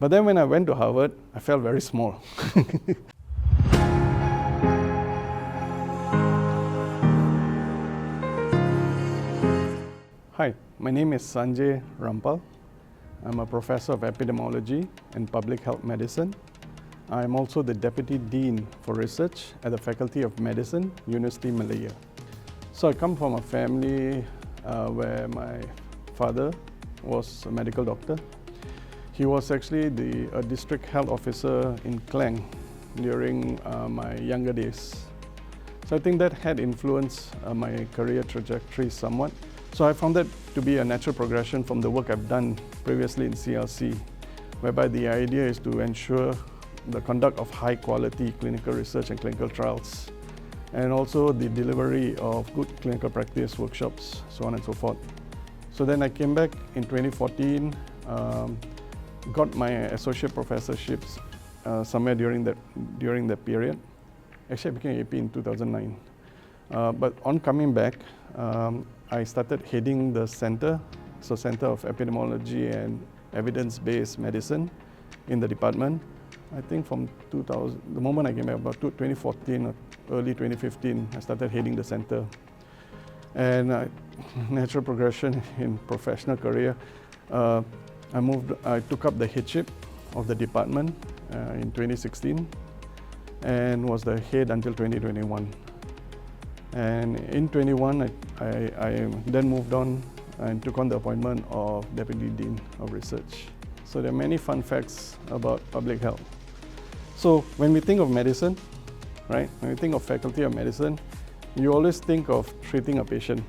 But then when I went to Harvard, I felt very small. Hi, my name is Sanjay Rampal. I'm a professor of epidemiology and public health medicine. I'm also the Deputy Dean for Research at the Faculty of Medicine, University Malaya. So I come from a family where my father was a medical doctor. He was actually a district health officer in Klang during my younger days. So I think that had influenced my career trajectory somewhat. So I found that to be a natural progression from the work I've done previously in CLC, whereby the idea is to ensure the conduct of high quality clinical research and clinical trials, and also the delivery of good clinical practice workshops, so on and so forth. So then I came back in 2014, got my associate professorships somewhere during that period. Actually, I became AP in 2009. But on coming back, I started heading the center, so Center of Epidemiology and Evidence-Based Medicine in the department. I think from the moment I came back, about 2014 or early 2015, I started heading the center. And natural progression in professional career, I took up the headship of the department in 2016 and was the head until 2021. And in 21, I then moved on and took on the appointment of Deputy Dean of Research. So there are many fun facts about public health. So when we think of medicine, right, when we think of Faculty of Medicine, you always think of treating a patient.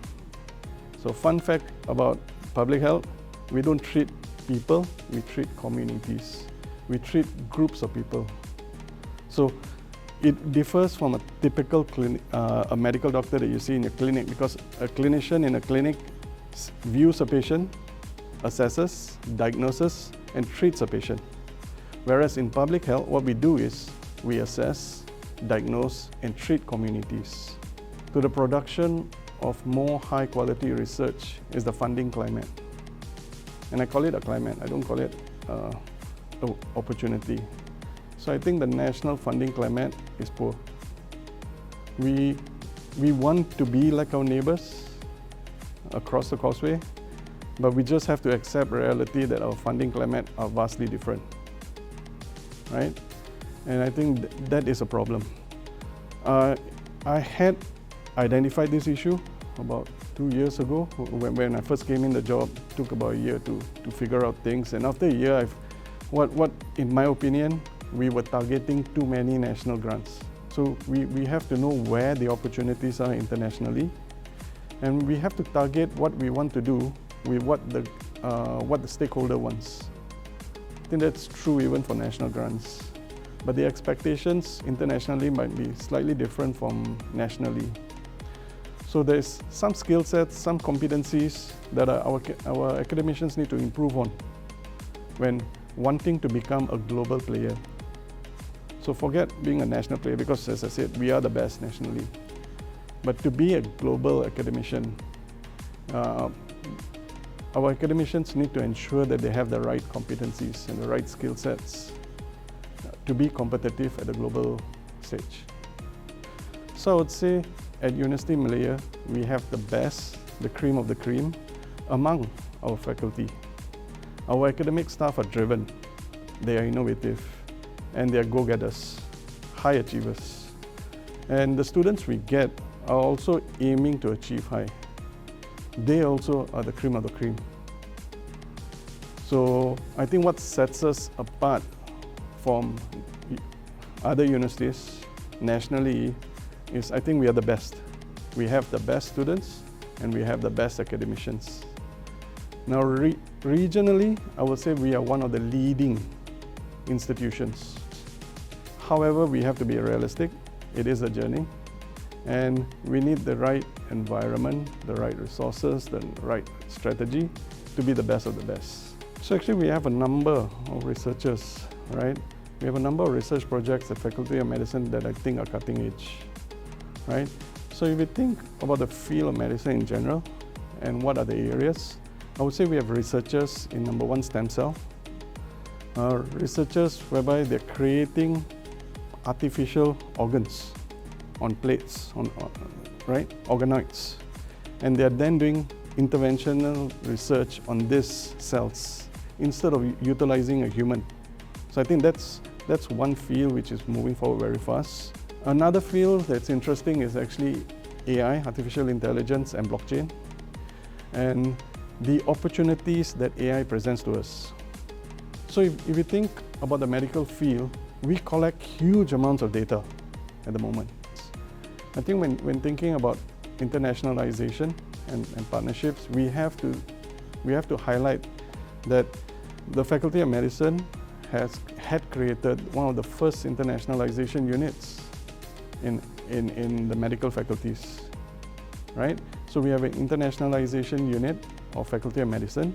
So fun fact about public health, we don't treat people, we treat communities. We treat groups of people. So it differs from a typical a medical doctor that you see in your clinic, because a clinician in a clinic views a patient, assesses, diagnoses, and treats a patient. Whereas in public health, what we do is we assess, diagnose, and treat communities. To the production of more high-quality research is the funding climate. And I call it a climate, I don't call it an opportunity. So I think the national funding climate is poor. We want to be like our neighbors across the causeway, but we just have to accept reality that our funding climate are vastly different, right? And I think that is a problem. I had identified this issue about 2 years ago when I first came in the job. It took about a year to figure out things, and after a year, what in my opinion, we were targeting too many national grants. So we have to know where the opportunities are internationally, and we have to target what we want to do with what the stakeholder wants. I think that's true even for national grants. But the expectations internationally might be slightly different from nationally. So there's some skill sets, some competencies that our academicians need to improve on when wanting to become a global player. So forget being a national player, because as I said, we are the best nationally. But to be a global academician, our academicians need to ensure that they have the right competencies and the right skill sets to be competitive at the global stage. So I would say at University Malaya, we have the best, the cream of the cream among our faculty. Our academic staff are driven, they are innovative, and they are go-getters, high achievers. And the students we get are also aiming to achieve high. They also are the cream of the cream. So I think what sets us apart from other universities nationally is I think we are the best. We have the best students and we have the best academicians. Now regionally, I would say we are one of the leading institutions. However, we have to be realistic. It is a journey, and we need the right environment, the right resources, the right strategy to be the best of the best. So actually we have a number of researchers, right? We have a number of research projects at Faculty of Medicine that I think are cutting edge, right? So if you think about the field of medicine in general and what are the areas, I would say we have researchers in number one, stem cell. researchers whereby they're creating artificial organs on plates, right, organoids. And they're then doing interventional research on these cells instead of utilizing a human. So I think that's one field which is moving forward very fast. Another field that's interesting is actually AI, artificial intelligence, and blockchain, and the opportunities that AI presents to us. So if you think about the medical field, we collect huge amounts of data at the moment. I think when thinking about internationalization and partnerships, we have to highlight that the Faculty of Medicine had created one of the first internationalization units in the medical faculties, right? So we have an internationalization unit of Faculty of Medicine,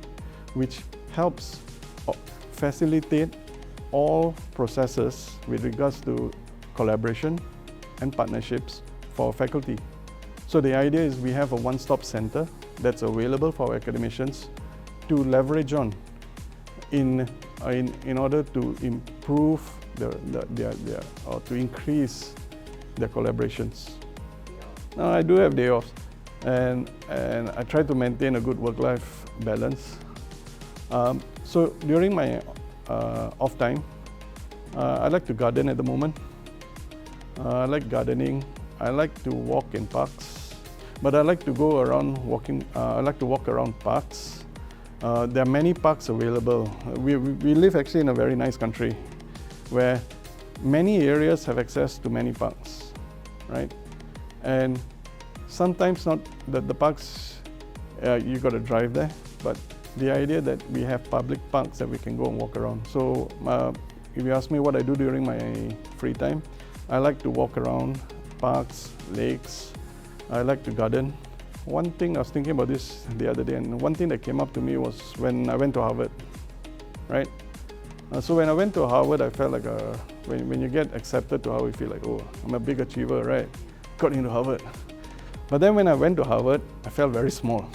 which helps facilitate all processes with regards to collaboration and partnerships for our faculty. So the idea is we have a one-stop center that's available for our academicians to leverage on in order to improve or to increase their collaborations. Now, I do have day offs, and I try to maintain a good work-life balance. So during my off time, I like to garden at the moment. I like gardening. I like to walk in parks, but I like to go around walking. I like to walk around parks. There are many parks available. We live actually in a very nice country where many areas have access to many parks, right? And sometimes not the parks, you got to drive there, but the idea that we have public parks that we can go and walk around. So if you ask me what I do during my free time, I like to walk around parks, lakes. I like to garden. One thing I was thinking about this the other day, and one thing that came up to me was when I went to Harvard, right? So when I went to Harvard, I felt like when you get accepted to Harvard, you feel like, oh, I'm a big achiever, right? Got into Harvard. But then when I went to Harvard, I felt very small.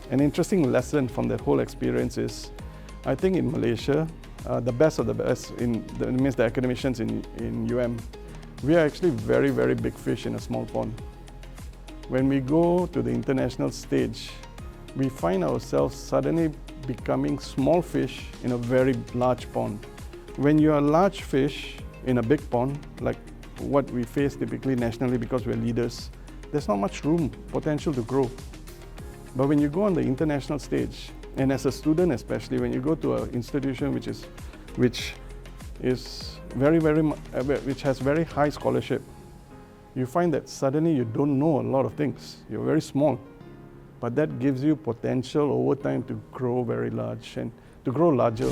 An interesting lesson from that whole experience is, I think in Malaysia, the best of the best, means the academicians in UM, we are actually very, very big fish in a small pond. When we go to the international stage, we find ourselves suddenly becoming small fish in a very large pond. When you are a large fish in a big pond, like what we face typically nationally because we're leaders, there's not much room, potential to grow. But when you go on the international stage, and as a student especially, when you go to an institution which has very high scholarship, you find that suddenly you don't know a lot of things. You're very small, but that gives you potential over time to grow very large and to grow larger.